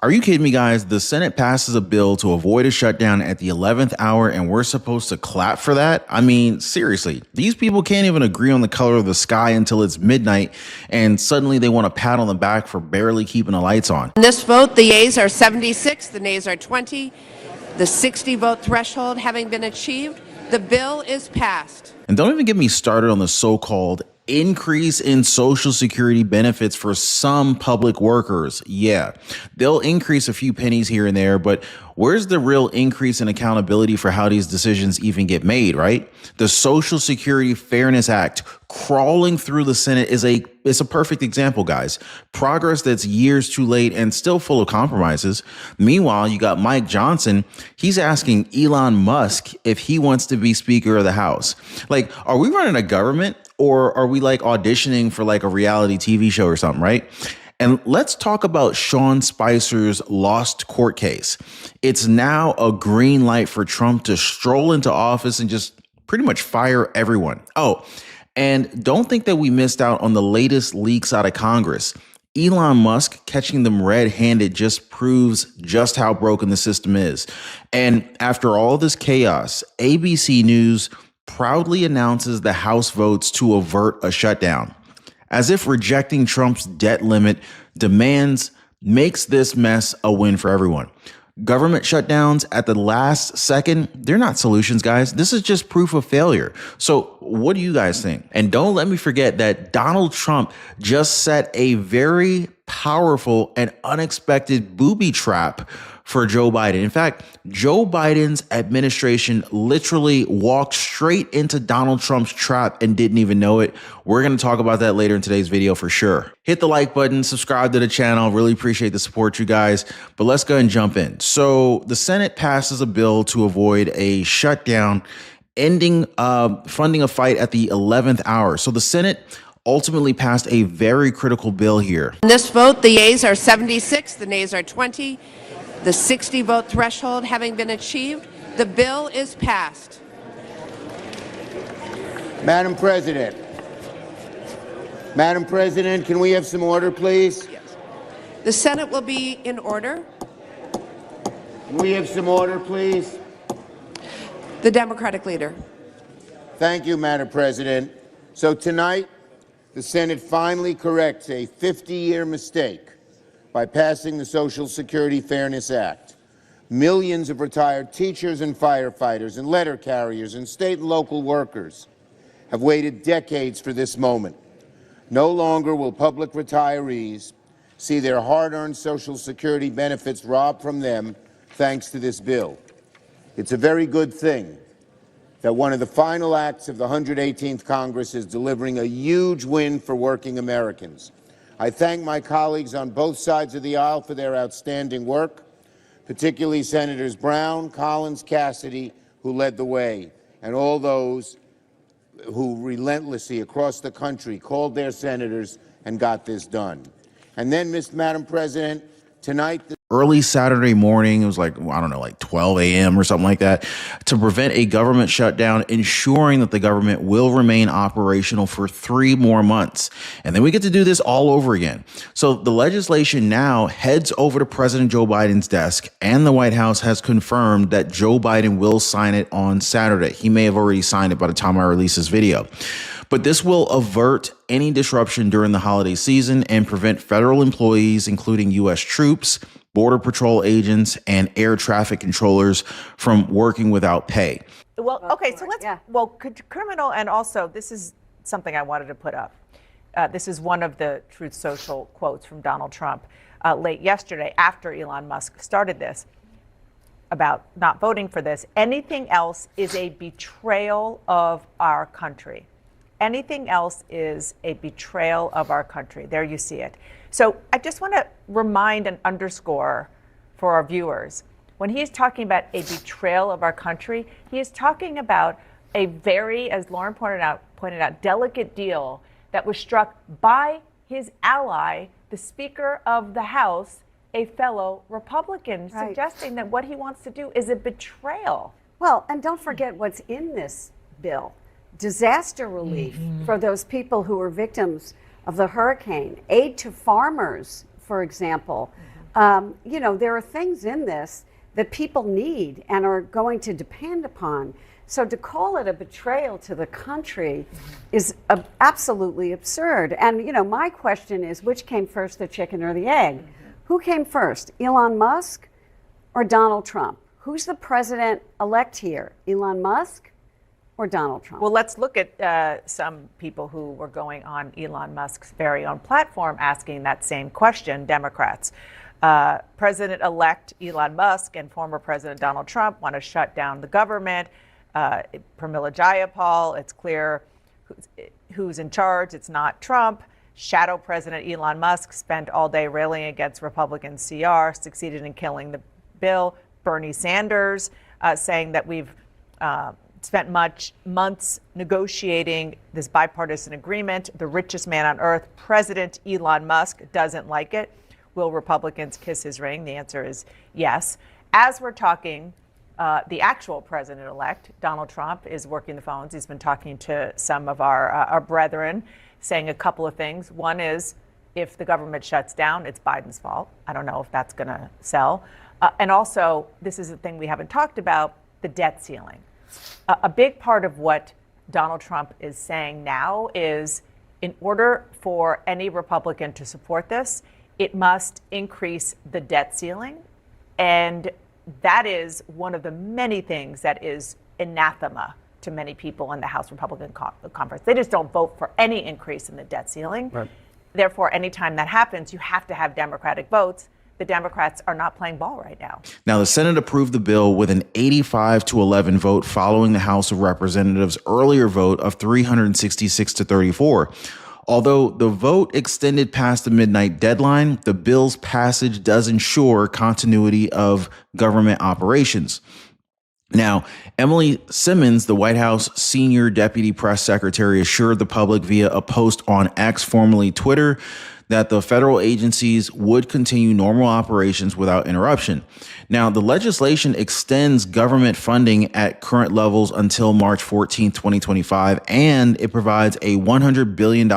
Are you kidding me, guys? The Senate passes a bill to avoid a shutdown at the 11th hour, and we're supposed to clap for that? I mean, seriously, these people can't even agree on the color of the sky until it's midnight, and suddenly they want a pat on the back for barely keeping the lights on. In this vote, the yeas are 76, the nays are 20. The 60 vote threshold having been achieved, the bill is passed. And don't even get me started on the so-called increase in Social Security benefits for some public workers. Yeah, they'll increase a few pennies here and there, but where's the real increase in accountability for how these decisions even get made, right? The Social Security Fairness Act crawling through the Senate is a perfect example, guys. Progress that's years too late and still full of compromises. Meanwhile, you got Mike Johnson. He's asking Elon Musk if he wants to be Speaker of the House. Like, are we running a government, or are we like auditioning for like a reality TV show or something, right? And let's talk about Sean Spicer's lost court case. It's now a green light for Trump to stroll into office and just pretty much fire everyone. Oh, and don't think that we missed out on the latest leaks out of Congress. Elon Musk catching them red-handed just proves just how broken the system is. And after all this chaos, ABC News proudly announces the House votes to avert a shutdown. As if rejecting Trump's debt limit demands makes this mess a win for everyone. Government shutdowns at the last second, they're not solutions, guys. This is just proof of failure. So what do you guys think? And don't let me forget that Donald Trump just set a very powerful and unexpected booby trap for Joe Biden. In fact, Joe Biden's administration literally walked straight into Donald Trump's trap and didn't even know it. We're going to talk about that later in today's video for sure. Hit the like button, subscribe to the channel. Really appreciate the support, you guys. But let's go ahead and jump in. So the Senate passes a bill to avoid a shutdown, ending funding a fight at the 11th hour. So the Senate ultimately passed a very critical bill here. In this vote, the yeas are 76, the nays are 20. The 60 vote threshold having been achieved, the bill is passed. Madam President. Madam President, can we have some order, please? Yes. The Senate will be in order. Can we have some order, please? The Democratic leader. Thank you, Madam President. So tonight, the Senate finally corrects a 50-year mistake by passing the Social Security Fairness Act. Millions of retired teachers and firefighters and letter carriers and state and local workers have waited decades for this moment. No longer will public retirees see their hard-earned Social Security benefits robbed from them thanks to this bill. It's a very good thing that one of the final acts of the 118th Congress is delivering a huge win for working Americans. I thank my colleagues on both sides of the aisle for their outstanding work, particularly Senators Brown, Collins, Cassidy, who led the way, and all those who relentlessly across the country called their senators and got this done. And then, Madam President, tonight, early Saturday morning, it was like, I don't know, like 12 a.m. or something like that, to prevent a government shutdown, ensuring that the government will remain operational for 3 more months. And then we get to do this all over again. So the legislation now heads over to President Joe Biden's desk, and the White House has confirmed that Joe Biden will sign it on Saturday. He may have already signed it by the time I release this video. But this will avert any disruption during the holiday season and prevent federal employees, including U.S. troops, Border Patrol agents, and air traffic controllers from working without pay. Well, okay, so let's, well, criminal, and also this is something I wanted to put up. This is one of the Truth Social quotes from Donald Trump late yesterday after Elon Musk started this about not voting for this. Anything else is a betrayal of our country. Anything else is a betrayal of our country. There you see it. So I just want to remind and underscore for our viewers, when he's talking about a betrayal of our country, he is talking about a very, as Lauren pointed out, delicate deal that was struck by his ally, the Speaker of the House, a fellow Republican, suggesting that what he wants to do is a betrayal. Well, and don't forget what's in this bill. Disaster relief for those people who were victims of the hurricane, aid to farmers, for example, There are things in this that people need and are going to depend upon. So to call it a betrayal to the country is absolutely absurd. And, my question is, which came first, the chicken or the egg? Who came first, Elon Musk or Donald Trump? Who's the president-elect here, Elon Musk or Donald Trump? Well, let's look at some people who were going on Elon Musk's very own platform asking that same question, Democrats. President-elect Elon Musk and former President Donald Trump want to shut down the government. Pramila Jayapal, it's clear who's in charge. It's not Trump. Shadow President Elon Musk spent all day railing against Republican CR, succeeded in killing the bill. Bernie Sanders saying that we've spent months negotiating this bipartisan agreement. The richest man on earth, President Elon Musk, doesn't like it. Will Republicans kiss his ring? The answer is yes. As we're talking, the actual president-elect, Donald Trump, is working the phones. He's been talking to some of our brethren, saying a couple of things. One is, if the government shuts down, it's Biden's fault. I don't know if that's going to sell. And also, this is a thing we haven't talked about, the debt ceiling. A big part of what Donald Trump is saying now is, in order for any Republican to support this, it must increase the debt ceiling. And that is one of the many things that is anathema to many people in the House Republican Conference. They just don't vote for any increase in the debt ceiling. Right. Therefore, anytime that happens, you have to have Democratic votes. The Democrats are not playing ball right now. Now, the Senate approved the bill with an 85-11 vote following the House of Representatives' earlier vote of 366-34. Although the vote extended past the midnight deadline, the bill's passage does ensure continuity of government operations. Now, Emily Simmons, the White House senior deputy press secretary, assured the public via a post on X, formerly Twitter, that the federal agencies would continue normal operations without interruption. Now, the legislation extends government funding at current levels until March 14, 2025, and it provides a $100 billion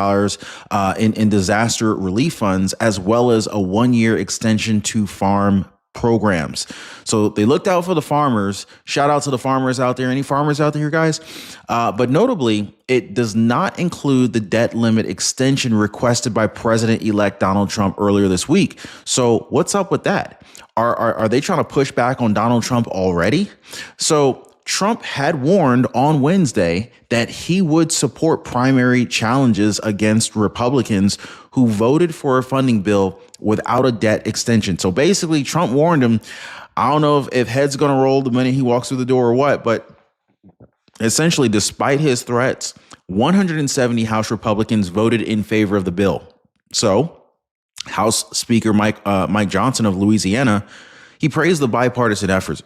in disaster relief funds, as well as a one-year extension to farm programs. So they looked out for the farmers. Shout out to the farmers out there. Any farmers out there, guys? But notably, it does not include the debt limit extension requested by President-elect Donald Trump earlier this week. So what's up with that? Are they trying to push back on Donald Trump already? So Trump had warned on Wednesday that he would support primary challenges against Republicans who voted for a funding bill without a debt extension. So basically, Trump warned him. I don't know if head's going to roll the minute he walks through the door or what, but essentially, despite his threats, 170 House Republicans voted in favor of the bill. So House Speaker Mike Johnson of Louisiana, he praised the bipartisan efforts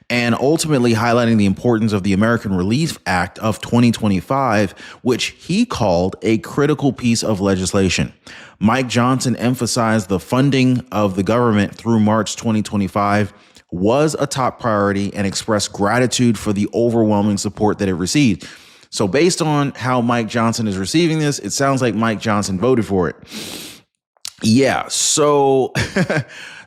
and ultimately highlighting the importance of the American Relief Act of 2025, which he called a critical piece of legislation. Mike Johnson emphasized the funding of the government through March 2025 was a top priority and expressed gratitude for the overwhelming support that it received. So based on how Mike Johnson is receiving this, it sounds like Mike Johnson voted for it. Yeah, so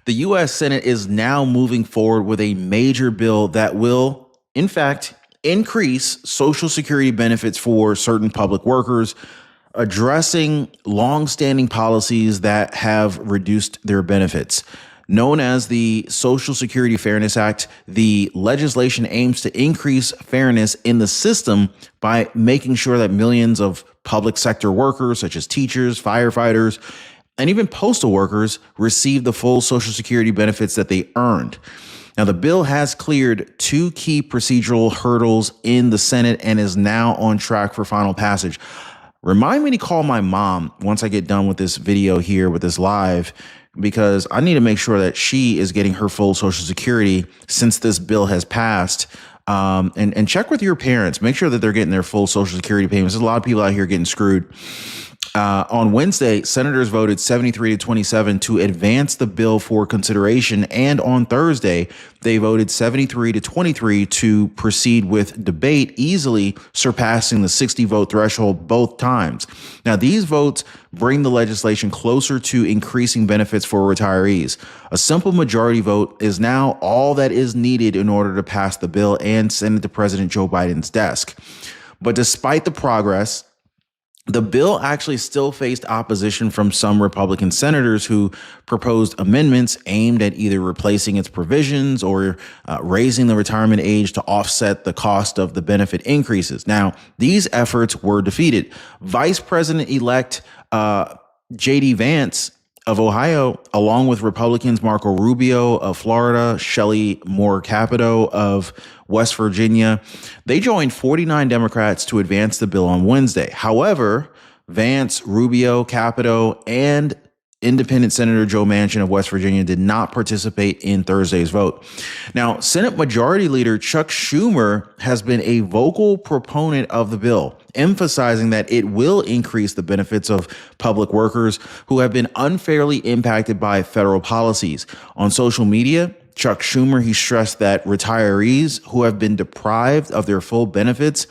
the U.S. Senate is now moving forward with a major bill that will, in fact, increase Social Security benefits for certain public workers, addressing longstanding policies that have reduced their benefits. Known as the Social Security Fairness Act, the legislation aims to increase fairness in the system by making sure that millions of public sector workers, such as teachers, firefighters, and even postal workers, receive the full Social Security benefits that they earned. Now, the bill has cleared two key procedural hurdles in the Senate and is now on track for final passage. Remind me to call my mom once I get done with this video here, with this live, because I need to make sure that she is getting her full Social Security since this bill has passed. And check with your parents. Make sure that they're getting their full Social Security payments. There's a lot of people out here getting screwed. On Wednesday, senators voted 73 to 27 to advance the bill for consideration. And on Thursday, they voted 73 to 23 to proceed with debate, easily surpassing the 60 vote threshold both times. Now, these votes bring the legislation closer to increasing benefits for retirees. A simple majority vote is now all that is needed in order to pass the bill and send it to President Joe Biden's desk. But despite the progress, the bill actually still faced opposition from some Republican senators who proposed amendments aimed at either replacing its provisions or raising the retirement age to offset the cost of the benefit increases. Now, these efforts were defeated. Vice President-elect J.D. Vance of Ohio, along with Republicans Marco Rubio of Florida, Shelley Moore Capito of West Virginia, they joined 49 Democrats to advance the bill on Wednesday. However, Vance, Rubio, Capito, and Independent Senator Joe Manchin of West Virginia did not participate in Thursday's vote. Now, Senate Majority Leader Chuck Schumer has been a vocal proponent of the bill, emphasizing that it will increase the benefits of public workers who have been unfairly impacted by federal policies. On social media, Chuck Schumer, he stressed that retirees who have been deprived of their full benefits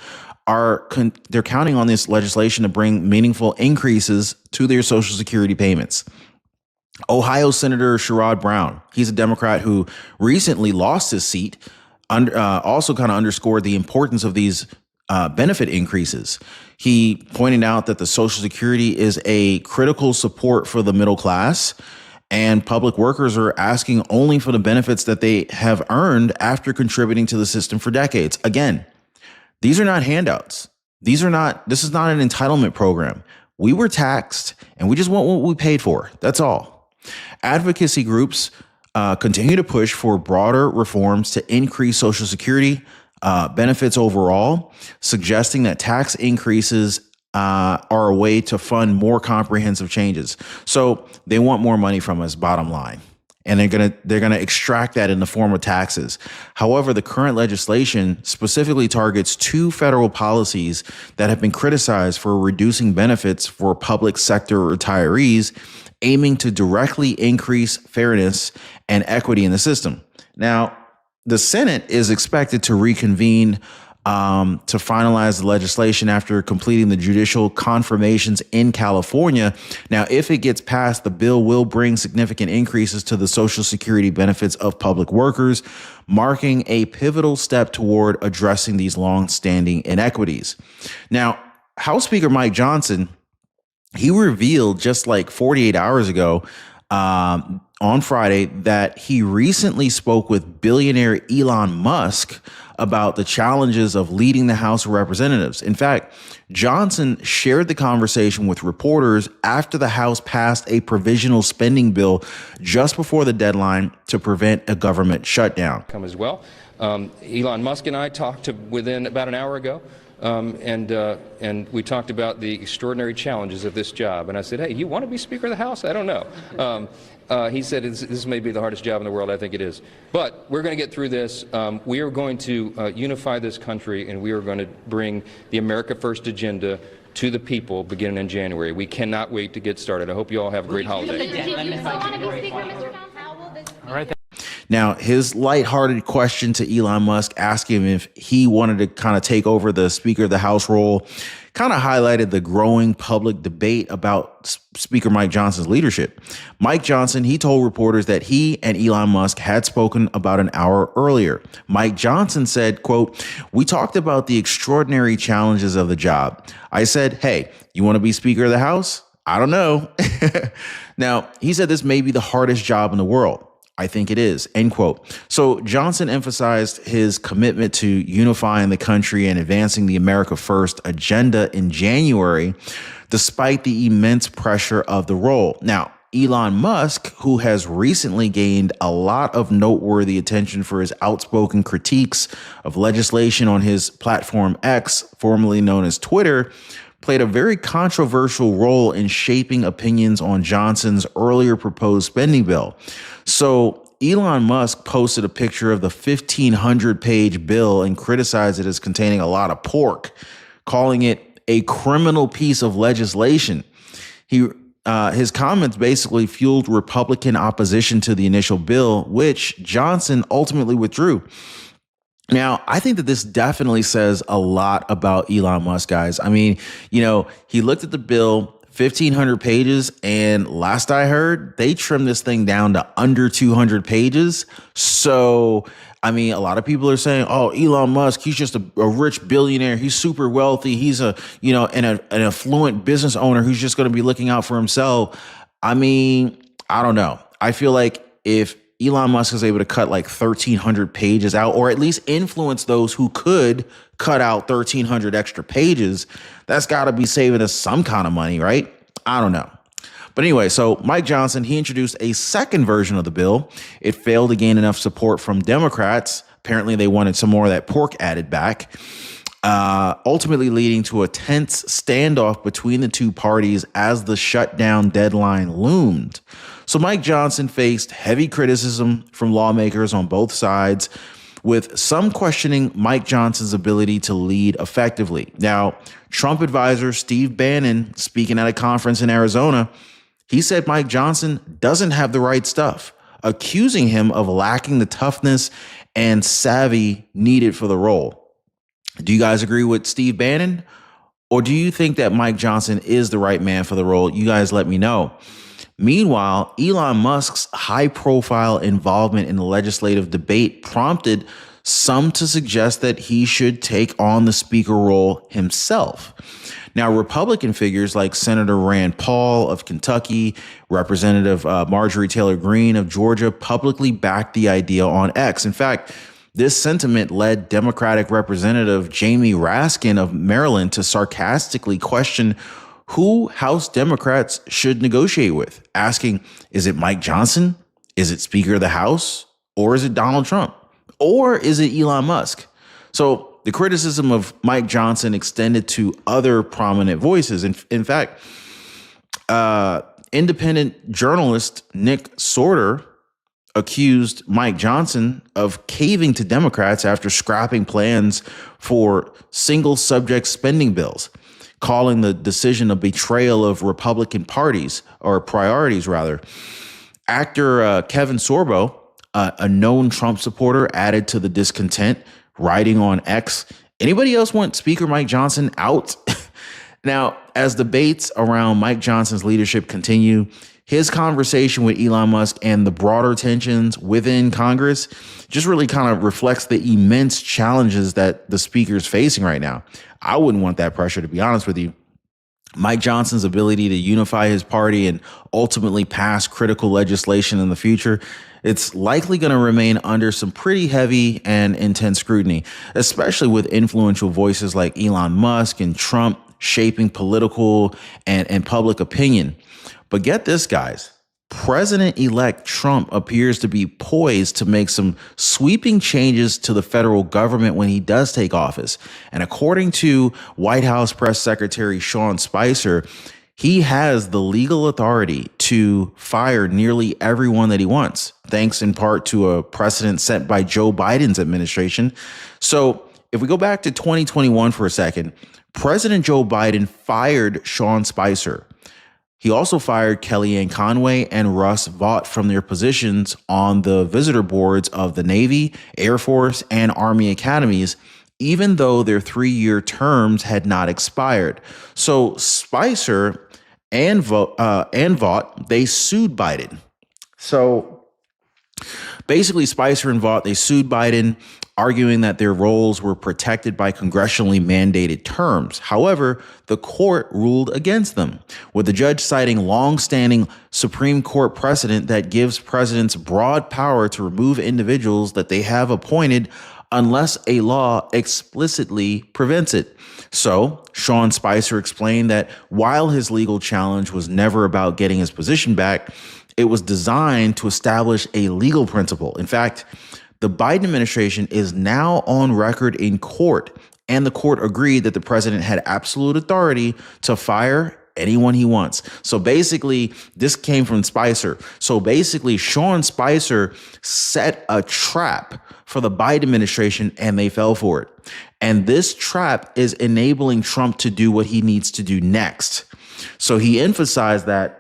they're counting on this legislation to bring meaningful increases to their Social Security payments. Ohio Senator Sherrod Brown, he's a Democrat who recently lost his seat, also kind of underscored the importance of these benefit increases. He pointed out that the Social Security is a critical support for the middle class, and public workers are asking only for the benefits that they have earned after contributing to the system for decades. Again, these are not handouts. This is not an entitlement program. We were taxed and we just want what we paid for. That's all. Advocacy groups continue to push for broader reforms to increase Social Security benefits overall, suggesting that tax increases are a way to fund more comprehensive changes. So they want more money from us, bottom line. And they're gonna extract that in the form of taxes. However, the current legislation specifically targets two federal policies that have been criticized for reducing benefits for public sector retirees, aiming to directly increase fairness and equity in the system. Now, the Senate is expected to reconvene to finalize the legislation after completing the judicial confirmations in California. Now, if it gets passed, the bill will bring significant increases to the Social Security benefits of public workers, marking a pivotal step toward addressing these long-standing inequities. Now, House Speaker Mike Johnson, he revealed just like 48 hours ago on Friday that he recently spoke with billionaire Elon Musk about the challenges of leading the House of Representatives. In fact, Johnson shared the conversation with reporters after the House passed a provisional spending bill just before the deadline to prevent a government shutdown. Come as well. Elon Musk and I talked within about an hour ago. And we talked about the extraordinary challenges of this job. And I said, hey, you want to be Speaker of the House? I don't know. He said, this may be the hardest job in the world. I think it is. But we're going to get through this. We are going to unify this country, and we are going to bring the America First agenda to the people beginning in January. We cannot wait to get started. I hope you all have a great holiday. All right. Now, his lighthearted question to Elon Musk, asking him if he wanted to kind of take over the Speaker of the House role, kind of highlighted the growing public debate about Speaker Mike Johnson's leadership. Mike Johnson, he told reporters that he and Elon Musk had spoken about an hour earlier. Mike Johnson said, quote, "We talked about the extraordinary challenges of the job. I said, hey, you want to be Speaker of the House? I don't know." Now, he said this may be the hardest job in the world. I think it is, end quote. So Johnson emphasized his commitment to unifying the country and advancing the America First agenda in January, despite the immense pressure of the role. Now, Elon Musk, who has recently gained a lot of noteworthy attention for his outspoken critiques of legislation on his platform X, formerly known as Twitter, played a very controversial role in shaping opinions on Johnson's earlier proposed spending bill. So Elon Musk posted a picture of the 1,500-page bill and criticized it as containing a lot of pork, calling it a criminal piece of legislation. His comments basically fueled Republican opposition to the initial bill, which Johnson ultimately withdrew. Now, I think that this definitely says a lot about Elon Musk, guys. I mean, he looked at the bill, 1,500 pages, and last I heard, they trimmed this thing down to under 200 pages. So, I mean, a lot of people are saying, "Oh, Elon Musk, he's just a rich billionaire. He's super wealthy. He's an affluent business owner who's just going to be looking out for himself." I mean, I don't know. I feel like if Elon Musk is able to cut like 1,300 pages out, or at least influence those who could cut out 1,300 extra pages, that's got to be saving us some kind of money, right? I don't know. But anyway, so Mike Johnson, he introduced a second version of the bill. It failed to gain enough support from Democrats. Apparently, they wanted some more of that pork added back, ultimately leading to a tense standoff between the two parties as the shutdown deadline loomed. So Mike Johnson faced heavy criticism from lawmakers on both sides, with some questioning Mike Johnson's ability to lead effectively. Now, Trump advisor Steve Bannon, speaking at a conference in Arizona, he said Mike Johnson doesn't have the right stuff, accusing him of lacking the toughness and savvy needed for the role. Do you guys agree with Steve Bannon? Or do you think that Mike Johnson is the right man for the role? You guys let me know. Meanwhile, Elon Musk's high-profile involvement in the legislative debate prompted some to suggest that he should take on the speaker role himself. Now, Republican figures like Senator Rand Paul of Kentucky, Representative Marjorie Taylor Greene of Georgia publicly backed the idea on X. In fact, this sentiment led Democratic Representative Jamie Raskin of Maryland to sarcastically question who House Democrats should negotiate with, asking, is it Mike Johnson? Is it Speaker of the House? Or is it Donald Trump? Or is it Elon Musk? So the criticism of Mike Johnson extended to other prominent voices. In fact, independent journalist Nick Sorter accused Mike Johnson of caving to Democrats after scrapping plans for single subject spending bills, calling the decision a betrayal of Republican parties, or priorities rather. Actor Kevin Sorbo, a known Trump supporter, added to the discontent, writing on X, anybody else want Speaker Mike Johnson out? Now, as debates around Mike Johnson's leadership continue, his conversation with Elon Musk and the broader tensions within Congress just really kind of reflects the immense challenges that the speaker is facing right now. I wouldn't want that pressure, to be honest with you. Mike Johnson's ability to unify his party and ultimately pass critical legislation in the future, it's likely going to remain under some pretty heavy and intense scrutiny, especially with influential voices like Elon Musk and Trump shaping political and public opinion. But get this, guys. President-elect Trump appears to be poised to make some sweeping changes to the federal government when he does take office. And according to White House Press Secretary Sean Spicer, he has the legal authority to fire nearly everyone that he wants, thanks in part to a precedent set by Joe Biden's administration. So if we go back to 2021 for a second, President Joe Biden fired Sean Spicer. He also fired Kellyanne Conway and Russ Vought from their positions on the visitor boards of the Navy, Air Force, and Army academies, even though their 3-year terms had not expired. So Spicer and Vought, they sued Biden. So basically, Spicer and Vought, they sued Biden, arguing that their roles were protected by congressionally mandated terms. However, the court ruled against them, with the judge citing long-standing Supreme Court precedent that gives presidents broad power to remove individuals that they have appointed unless a law explicitly prevents it. So, Sean Spicer explained that while his legal challenge was never about getting his position back, it was designed to establish a legal principle. In fact, the Biden administration is now on record in court, and the court agreed that the president had absolute authority to fire anyone he wants. So basically, this came from Spicer. So basically, Sean Spicer set a trap for the Biden administration, and they fell for it. And this trap is enabling Trump to do what he needs to do next. So he emphasized that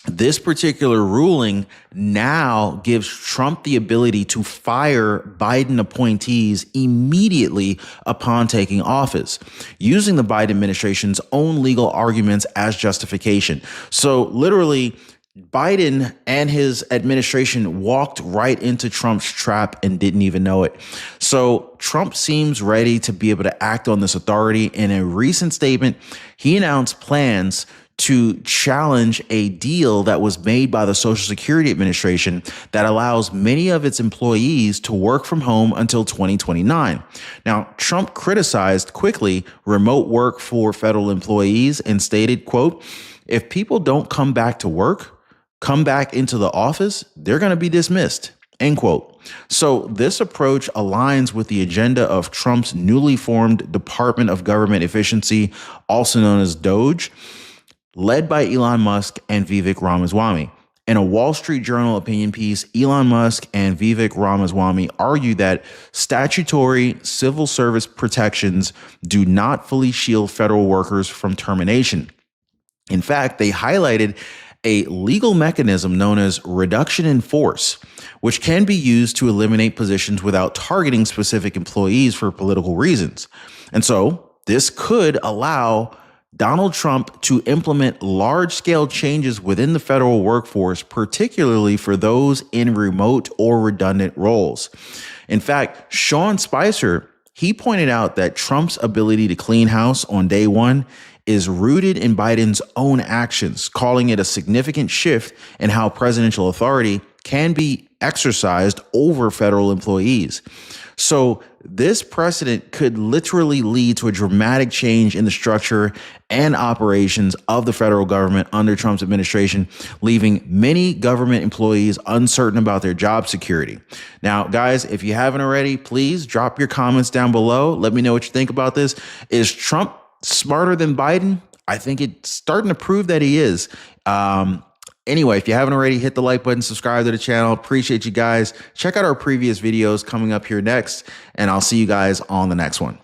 this particular ruling now gives Trump the ability to fire Biden appointees immediately upon taking office, using the Biden administration's own legal arguments as justification. So literally, Biden and his administration walked right into Trump's trap and didn't even know it. So Trump seems ready to be able to act on this authority. In a recent statement, he announced plans to challenge a deal that was made by the Social Security Administration that allows many of its employees to work from home until 2029. Now, Trump criticized quickly remote work for federal employees and stated, quote, "If people don't come back to work, come back into the office, they're going to be dismissed," end quote. So this approach aligns with the agenda of Trump's newly formed Department of Government Efficiency, also known as DOGE, led by Elon Musk and Vivek Ramaswamy. In a Wall Street Journal opinion piece, Elon Musk and Vivek Ramaswamy argue that statutory civil service protections do not fully shield federal workers from termination. In fact, they highlighted a legal mechanism known as reduction in force, which can be used to eliminate positions without targeting specific employees for political reasons. And so this could allow Donald Trump to implement large-scale changes within the federal workforce, particularly for those in remote or redundant roles. In fact, Sean Spicer, he pointed out that Trump's ability to clean house on day one is rooted in Biden's own actions, calling it a significant shift in how presidential authority can be exercised over federal employees. So this precedent could literally lead to a dramatic change in the structure and operations of the federal government under Trump's administration, leaving many government employees uncertain about their job security. Now, guys, if you haven't already, please drop your comments down below. Let me know what you think about this. Is Trump smarter than Biden? I think it's starting to prove that he is. Anyway, if you haven't already, hit the like button, subscribe to the channel. Appreciate you guys. Check out our previous videos coming up here next, and I'll see you guys on the next one.